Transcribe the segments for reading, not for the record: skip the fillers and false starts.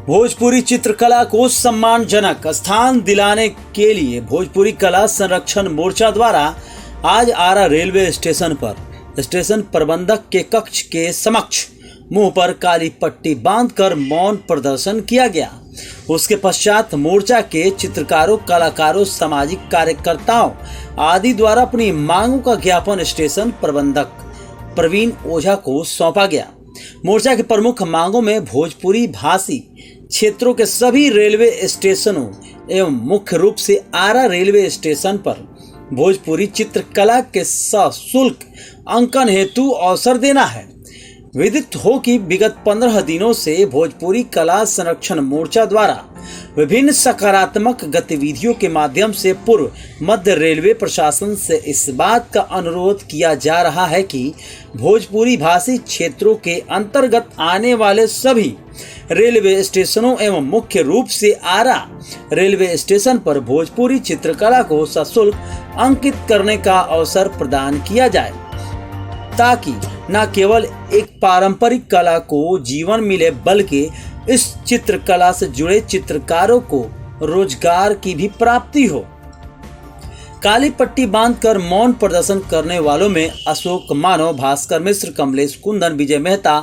भोजपुरी चित्रकला को सम्मानजनक स्थान दिलाने के लिए भोजपुरी कला संरक्षण मोर्चा द्वारा आज आरा रेलवे स्टेशन पर स्टेशन प्रबंधक के कक्ष के समक्ष मुंह पर काली पट्टी बांधकर मौन प्रदर्शन किया गया। उसके पश्चात मोर्चा के चित्रकारों, कलाकारों, सामाजिक कार्यकर्ताओं आदि द्वारा अपनी मांगों का ज्ञापन स्टेशन प्रबंधक प्रवीण ओझा को सौंपा गया। मोर्चा की प्रमुख मांगों में भोजपुरी भाषी क्षेत्रों के सभी रेलवे स्टेशनों एवं मुख्य रूप से आरा रेलवे स्टेशन पर भोजपुरी चित्रकला के सशुल्क अंकन हेतु अवसर देना है। विदित हो कि विगत 15 दिनों से भोजपुरी कला संरक्षण मोर्चा द्वारा विभिन्न सकारात्मक गतिविधियों के माध्यम से पूर्व मध्य रेलवे प्रशासन से इस बात का अनुरोध किया जा रहा है कि भोजपुरी भाषी क्षेत्रों के अंतर्गत आने वाले सभी रेलवे स्टेशनों एवं मुख्य रूप से आरा रेलवे स्टेशन पर भोजपुरी चित्रकला को सशुल्क अंकित करने का अवसर प्रदान किया जाए, ताकि न केवल एक पारंपरिक कला को जीवन मिले बल्कि इस चित्रकला से जुड़े चित्रकारों को रोजगार की भी प्राप्ति हो। काली पट्टी बांधकर मौन प्रदर्शन करने वालों में अशोक मानव, भास्कर मिश्र, कमलेश कुंदन, विजय मेहता,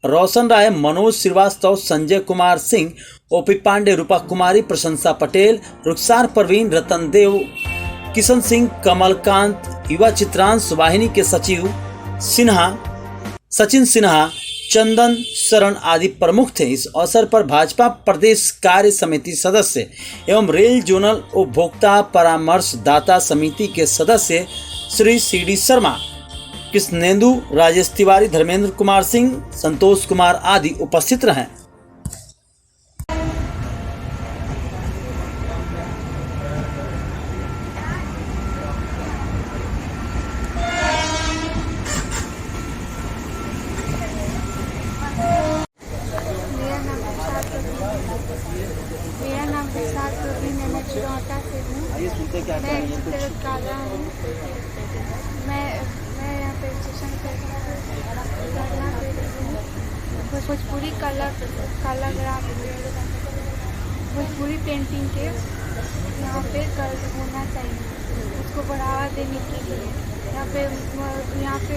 रोशन राय, मनोज श्रीवास्तव, संजय कुमार सिंह, ओपी पांडे, रूपा कुमारी, प्रशंसा पटेल, रुखसार परवीन, रतन देव, किशन सिंह, कमलकांत, युवा चित्रांश वाहिनी के सचिव सचिन सिन्हा, चंदन शरण आदि प्रमुख थे। इस अवसर पर भाजपा प्रदेश कार्य समिति सदस्य एवं रेल जोनल उपभोक्ता परामर्शदाता समिति के सदस्य श्री CD शर्मा, कृष्णेंदु, राजेश तिवारी, धर्मेंद्र कुमार सिंह, संतोष कुमार आदि उपस्थित रहे। मेरा नाम रुखसार परवीन है। मैं चिरौटा से हूँ। मैं चित्रकला हूँ। मैं यहाँ पे स्टेशन पे धरना दे रही हूँ। भोजपुरी भोजपुरी पेंटिंग के यहाँ पे कर्ज होना चाहिए, उसको बढ़ावा देने के लिए। यहाँ पे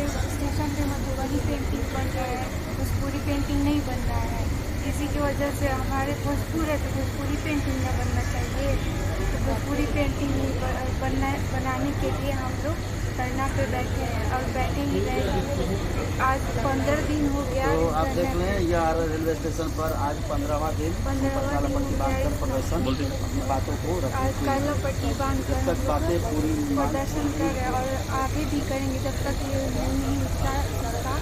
स्टेशन पे मधुबनी पेंटिंग बन रहा है, भोजपुरी पेंटिंग नहीं बन रहा है। इसी की वजह से हमारे भोजपुर है तो भोजपुरी पेंटिंग न बनना चाहिए। तो भोजपुरी पेंटिंग बनाने के लिए हम लोग धरना पे बैठे हैं और बैठे ही रहेंगे। आज 15 दिन हो गया। तो आप देख लें, ये आरा रेलवे स्टेशन पर आज 15वां दिन काला पट्टी बांधकर प्रदर्शन अपनी बातों को आज काला पट्टी बांधकर तक बातें पूरी प्रदर्शन कर रहे हैं और आगे भी करेंगे। जब तक ये नहीं मिलता सबका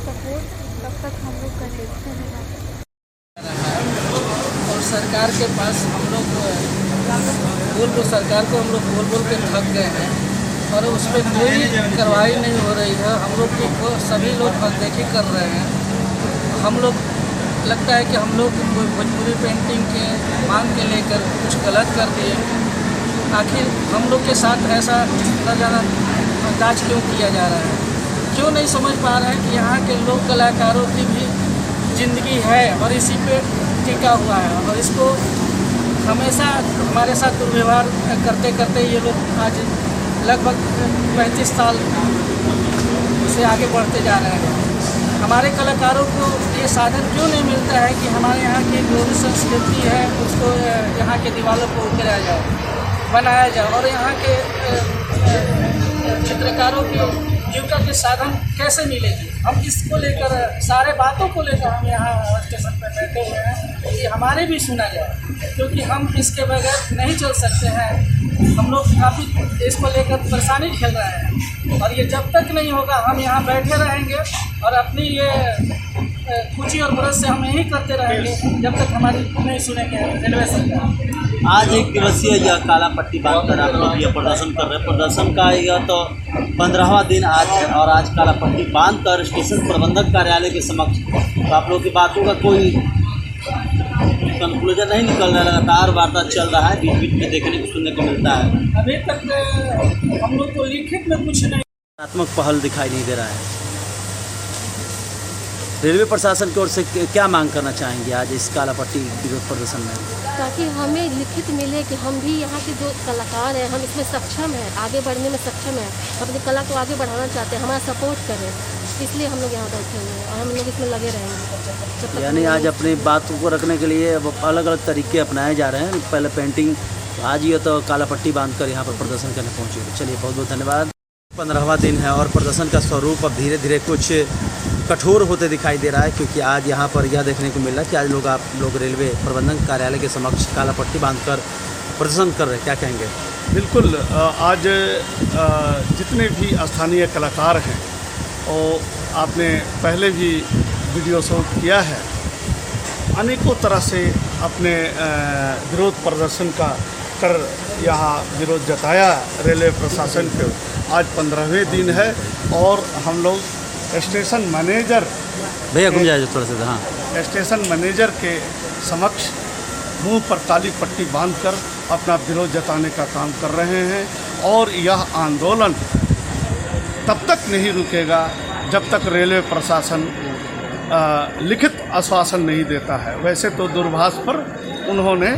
सपोर्ट तब तक हम लोग करेंगे। और सरकार के पास हम लोग सरकार को हम लोग बोल के थक गए हैं और उस पर कोई कार्रवाई नहीं हो रही है। हम लोग को सभी लोग अनदेखी कर रहे हैं। हम लोग लगता है कि हम लोग भोजपुरी पेंटिंग के मांग के लेकर कुछ गलत कर दिए। आखिर हम लोग के साथ ऐसा इतना ज़्यादा अंदाज क्यों किया जा रहा है? क्यों नहीं समझ पा रहे हैं कि यहाँ के लोक कलाकारों की भी ज़िंदगी है और इसी पे टिका हुआ है और इसको हमेशा हमारे साथ दुर्व्यवहार करते करते ये लोग आज लगभग 35 साल से आगे बढ़ते जा रहे हैं। हमारे कलाकारों को ये साधन क्यों नहीं मिलता है कि हमारे यहाँ की जो भी संस्कृति है उसको यहाँ के दीवारों को उकेरा जाए, बनाया जाए और यहाँ के चित्रकारों की जीविका के साधन कैसे मिलेगी? हम इसको लेकर सारे बातों को लेकर हम यहाँ स्टेशन पर बैठे हुए हैं कि हमारे भी सुना जाए, क्योंकि हम इसके बगैर नहीं चल सकते हैं। हम लोग काफ़ी इसको लेकर परेशानी झेल रहे हैं और ये जब तक नहीं होगा हम यहाँ बैठे रहेंगे और अपनी ये खुशी और मदद से हम यही करते रहेंगे जब तक हमारी नहीं सुनेंगे रेलवे सरकार। आज एक दिवसीय यह काला पट्टी बांधकर आप लोग यह प्रदर्शन कर रहे हैं। प्रदर्शन का यह तो 15वां दिन आज है और आज काला पट्टी बांधकर स्टेशन प्रबंधक कार्यालय के समक्ष तो आप लोग की बातों का कोई कंक्लूजन नहीं निकल रहा। लगातार वार्ता चल रहा है, बीच बीच में देखने को सुनने को मिलता है। अभी तक हम लोग को लिखित में कुछ नहीं सकारात्मक पहल दिखाई नहीं दे रहा है। रेलवे प्रशासन की ओर से क्या मांग करना चाहेंगे आज इस काला पट्टी विरोध प्रदर्शन में? ताकि हमें लिखित मिले कि हम भी यहाँ के जो कलाकार हैं हम इसमें सक्षम हैं, आगे बढ़ने में सक्षम हैं, अपनी कला को आगे बढ़ाना चाहते हैं, हमारा सपोर्ट करें, इसलिए हम लोग यहाँ बैठे हुए हैं और हम लोग इसमें लगे रहेंगे। यानी आज अपनी बात को रखने के लिए अब अलग अलग तरीके अपनाए जा रहे हैं। पहले पेंटिंग, आज ये तो काला पट्टी बांध कर यहाँ पर प्रदर्शन करने पहुँचे। चलिए बहुत बहुत धन्यवाद। 15वां दिन है और प्रदर्शन का स्वरूप अब धीरे धीरे कुछ कठोर होते दिखाई दे रहा है, क्योंकि आज यहाँ पर यह देखने को मिल रहा है कि आज आप लोग रेलवे प्रबंधन कार्यालय के समक्ष काला पट्टी बांधकर प्रदर्शन कर रहे हैं। क्या कहेंगे? बिल्कुल, आज जितने भी स्थानीय कलाकार हैं और आपने पहले भी वीडियो शूट किया है, अनेकों तरह से अपने विरोध प्रदर्शन का कर यहाँ विरोध जताया रेलवे प्रशासन के। आज 15वें दिन है और हम लोग स्टेशन मैनेजर, भैया घूम जाए थोड़ा सा, हाँ, स्टेशन मैनेजर के समक्ष मुंह पर काली पट्टी बांधकर अपना विरोध जताने का काम कर रहे हैं। और यह आंदोलन तब तक नहीं रुकेगा जब तक रेलवे प्रशासन लिखित आश्वासन नहीं देता है। वैसे तो दूरभाष पर उन्होंने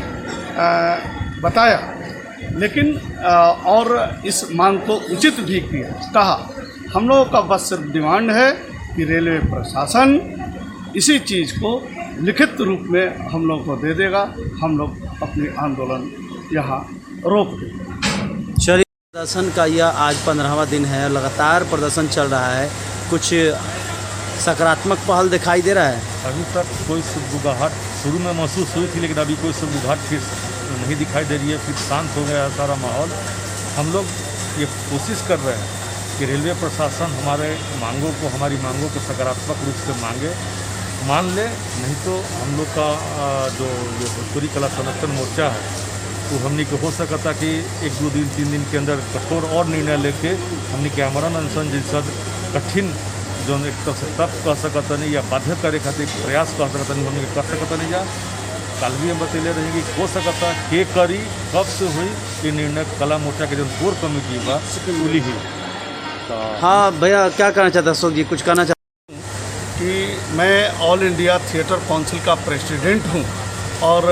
बताया, लेकिन और इस मांग को उचित भी कहा। हम लोगों का बस सिर्फ डिमांड है कि रेलवे प्रशासन इसी चीज़ को लिखित रूप में हम लोग को दे देगा, हम लोग अपनी आंदोलन यहाँ रोक देंगे। चलिए, प्रदर्शन का यह आज 15वां दिन है, लगातार प्रदर्शन चल रहा है। कुछ सकारात्मक पहल दिखाई दे रहा है? अभी तक कोई सुगबुगाहट शुरू में महसूस हुई थी, लेकिन अभी कोई सुगबुगाहट फिर नहीं दिखाई दे रही है। फिर शांत हो गया है सारा माहौल। हम लोग ये कोशिश कर रहे हैं कि रेलवे प्रशासन हमारे मांगों को, हमारी मांगों को सकारात्मक रूप से मान ले। नहीं तो हम लोग का जो भोजपुरी कला संरक्षण मोर्चा है वो हमने को हो सकता कि 1, 2 दिन 3 दिन के अंदर कठोर और निर्णय लेके हमने के आमरण अनशन जैसा कठिन जो एक तरह से तप कह सकता नहीं या बाध्य करे खातिर प्रयास कह सकता नहीं, हमने कर सकता नहीं। जा कल भी हम बतैले रहेंगे हो सकता के करी कब से हुई ये निर्णय कला मोर्चा के जो कोर कमेटी बा उली ही। हाँ भैया, क्या कहना चाहता है अशोक जी? कुछ कहना चाहता कि मैं ऑल इंडिया थिएटर काउंसिल का प्रेसिडेंट हूँ और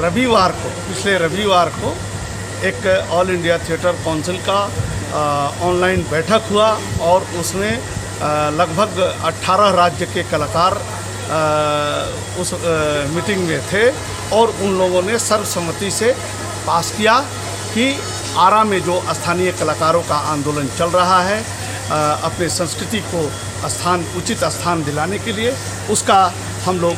रविवार को, पिछले रविवार को एक ऑल इंडिया थिएटर काउंसिल का ऑनलाइन बैठक हुआ और उसमें लगभग 18 राज्य के कलाकार उस मीटिंग में थे और उन लोगों ने सर्वसम्मति से पास किया कि आरा में जो स्थानीय कलाकारों का आंदोलन चल रहा है अपने संस्कृति को उचित स्थान दिलाने के लिए, उसका हम लोग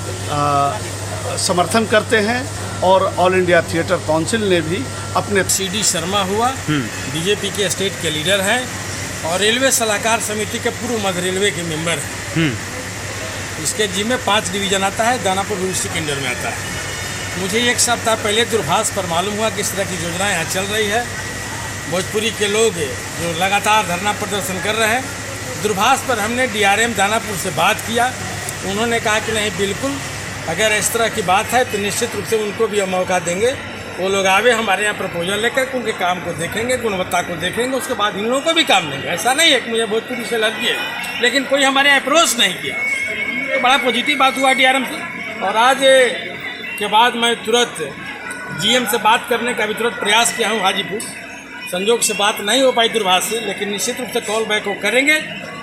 समर्थन करते हैं। और ऑल इंडिया थिएटर काउंसिल ने भी अपने CD शर्मा हुआ, बीजेपी के स्टेट के लीडर हैं और रेलवे सलाहकार समिति के पूर्व मध्य रेलवे के मेंबर हैं। इसके जिम्मे 5 डिवीज़न आता है, दानापुर भी उसी के अंडर में आता है। मुझे 1 सप्ताह पहले दूरभाष पर मालूम हुआ कि इस तरह की योजनाएं यहाँ चल रही है। भोजपुरी के लोग जो लगातार धरना प्रदर्शन कर रहे हैं, दूरभाष पर हमने DRM दानापुर से बात किया। उन्होंने कहा कि नहीं, बिल्कुल अगर इस तरह की बात है तो निश्चित रूप से उनको भी हम मौका देंगे। वो लोग आवे हमारे यहाँ प्रपोजल लेकर उनके काम को देखेंगे, गुणवत्ता को देखेंगे, उसके बाद इन लोगों को भी काम देंगे। ऐसा नहीं है कि मुझे भोजपुरी से एलर्जी है, लेकिन कोई हमारे यहाँ अप्रोच नहीं किया। तो बड़ा पॉजिटिव बात हुआ DRM से। और आज के बाद मैं तुरंत GM से बात करने का भी तुरंत प्रयास किया हूँ हाजीपुर। संजोग से बात नहीं हो पाई दूरभाष से, लेकिन निश्चित रूप से कॉल बैक वो करेंगे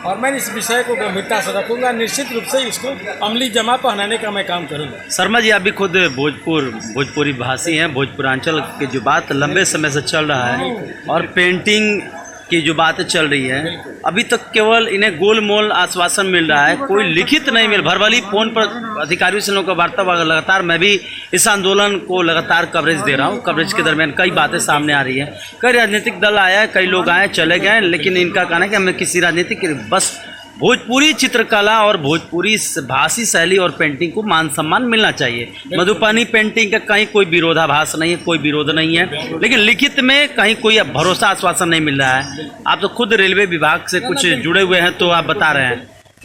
और मैं इस विषय को गंभीरता से रखूंगा। निश्चित रूप से इसको अमली जमा पहनाने का मैं काम करूंगा। शर्मा जी, आप भी खुद भोजपुरी भाषी हैं। भोजपुरांचल की जो बात लंबे समय से चल रहा है और पेंटिंग की जो बातें चल रही है, अभी तक केवल इन्हें गोलमोल आश्वासन मिल रहा है, कोई लिखित नहीं मिल। भरवाली फोन पर अधिकारियों से लोगों का वार्ता लगातार, मैं भी इस आंदोलन को लगातार कवरेज दे रहा हूँ। कवरेज के दरमियान कई बातें सामने आ रही हैं। कई राजनीतिक दल आया, कई लोग आए चले गए, लेकिन इनका कहना है कि हमें किसी राजनीतिक, बस भोजपुरी चित्रकला और भोजपुरी भाषी शैली और पेंटिंग को मान सम्मान मिलना चाहिए। मधुबनी पेंटिंग का कहीं कोई विरोधाभास नहीं है, कोई विरोध नहीं है, लेकिन लिखित में कहीं कोई भरोसा आश्वासन नहीं मिल रहा है। आप तो खुद रेलवे विभाग से कुछ जुड़े हुए हैं, तो आप बता रहे हैं।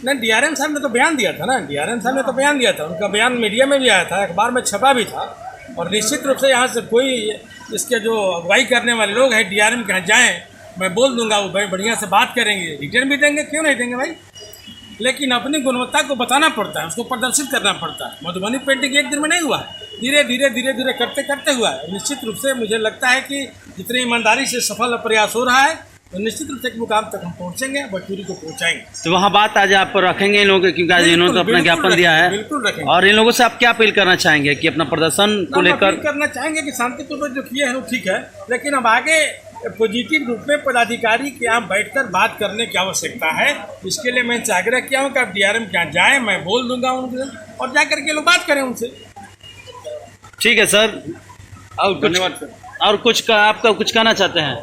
नहीं, DRM साहब ने तो बयान दिया था ना, DRM साहब ने तो बयान दिया था। उनका बयान मीडिया में भी आया था, अखबार में छपा भी था। और निश्चित रूप से यहाँ से कोई इसके जो अगुवाई करने वाले लोग हैं DRM के यहाँ जाएँ, मैं बोल दूंगा, वो बढ़िया से बात करेंगे, रिटर्न भी देंगे, क्यों नहीं देंगे भाई। लेकिन अपनी गुणवत्ता को बताना पड़ता है, उसको प्रदर्शित करना पड़ता है। मधुबनी पेंटिंग एक दिन में नहीं हुआ, धीरे धीरे करते करते हुआ है। निश्चित रूप से मुझे लगता है कि जितनी ईमानदारी से सफल प्रयास हो रहा है तो निश्चित रूप से एक मुकाम तक हम पहुँचेंगे, भोजपुरी को पहुँचाएंगे। तो वहाँ बात आज आप रखेंगे इन लोगों के, क्योंकि आज इन्होंने तो अपना ज्ञापन दिया है। बिल्कुल रखेंगे। और इन लोगों से आप क्या अपील करना चाहेंगे कि अपना प्रदर्शन को लेकर? करना चाहेंगे कि शांतिपूर्वक जो किए हैं वो ठीक है, लेकिन अब आगे पॉजिटिव रूप में पदाधिकारी के यहाँ बैठकर बात करने की आवश्यकता है। इसके लिए मैं इनसे आग्रह किया हूँ कि आप DRM के यहाँ जाएँ, मैं बोल दूंगा उनसे और जा करके लोग बात करें उनसे। ठीक है सर, और धन्यवाद सर। और कुछ आपका कुछ कहना चाहते हैं?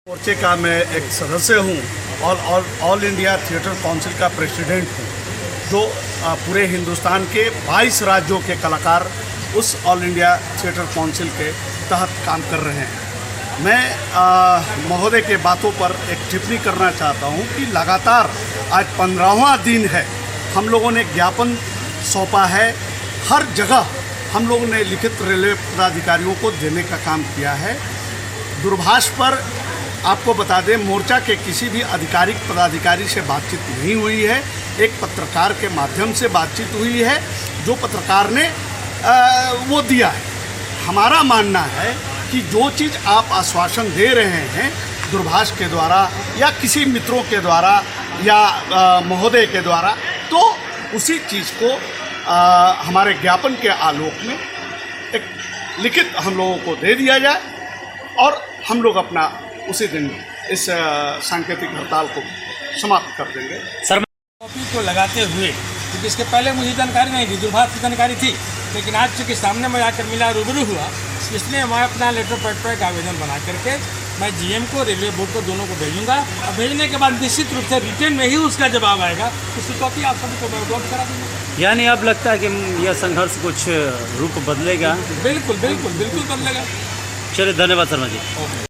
मोर्चे का मैं एक सदस्य हूँ और ऑल इंडिया थिएटर काउंसिल का प्रेसिडेंट हूँ, जो पूरे हिंदुस्तान के 22 राज्यों के कलाकार उस ऑल इंडिया थिएटर काउंसिल के तहत काम कर रहे हैं। मैं महोदय के बातों पर एक टिप्पणी करना चाहता हूँ कि लगातार आज 15वां दिन है, हम लोगों ने ज्ञापन सौंपा है। हर जगह हम लोगों ने लिखित रेलवे पदाधिकारियों को देने का काम किया है। दूरभाष पर आपको बता दें, मोर्चा के किसी भी आधिकारिक पदाधिकारी से बातचीत नहीं हुई है। एक पत्रकार के माध्यम से बातचीत हुई है, जो पत्रकार ने वो दिया है। हमारा मानना है कि जो चीज़ आप आश्वासन दे रहे हैं दूरभाष के द्वारा या किसी मित्रों के द्वारा या महोदय के द्वारा, तो उसी चीज़ को हमारे ज्ञापन के आलोक में एक लिखित हम लोगों को दे दिया जाए और हम लोग अपना उसी दिन इस सांकेतिक हड़ताल को समाप्त कर देंगे। सर, कॉपी को लगाते हुए, क्योंकि इसके पहले मुझे जानकारी नहीं थी, दूरभाष की जानकारी थी, लेकिन आज चूँकि सामने में आकर मिला, रूबरू हुआ, इसलिए मैं अपना लेटर पैड पर एक आवेदन बना करके मैं GM को, रेलवे बोर्ड को, दोनों को भेजूंगा और भेजने के बाद निश्चित रूप से रिटर्न में ही उसका जवाब आएगा। उसकी कॉपी आप सभी को मैं उपलब्ध करा दूँगा। यानी अब लगता है कि यह संघर्ष कुछ रूप बदलेगा? बिल्कुल बिल्कुल बिल्कुल बदलेगा। चलिए, धन्यवाद शर्मा जी।